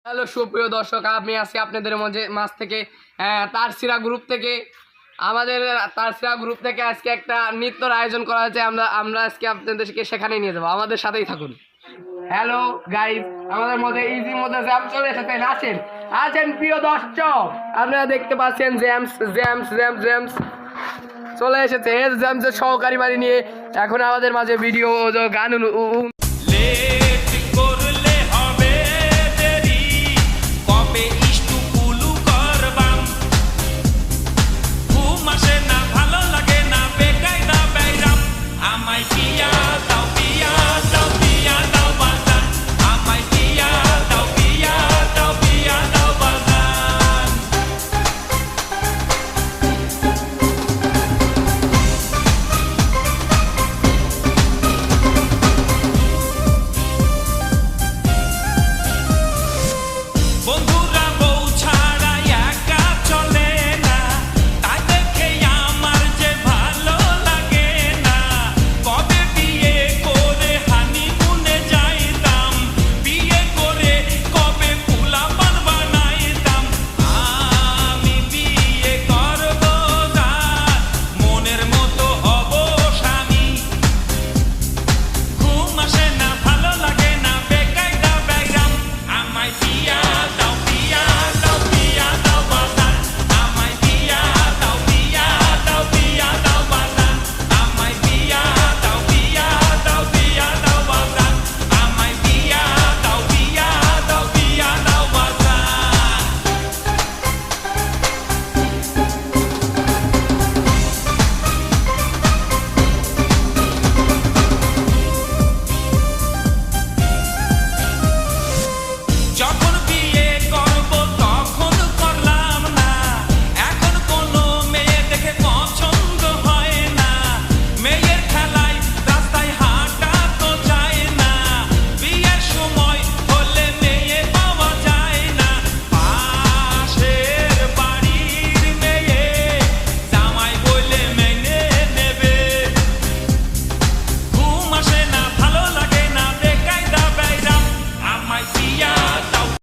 Hello সুপ্রিয় দর্শক, আমি আছি আপনাদের মাঝ থেকে তারসিরা গ্রুপ থেকে। আমাদের তারসিরা গ্রুপ থেকে আজকে একটা নৃত্যর আয়োজন করা হয়েছে। আমরা আজকে আপনাদেরকে সেখানে নিয়ে যাবো, আমাদের সাথেই থাকুন। হ্যালো গাইজ, আমাদের মধ্যে ইজির মধ্যে জ্যাম চলে এসেছেন। আছেন প্রিয় দর্শক, আপনারা দেখতে পাচ্ছেন জ্যামস জ্যামস জ্যামস জ্যামস চলে এসেছে। জ্যামসের সহকারী বাড়ি নিয়ে এখন আমাদের মাঝে ভিডিও গান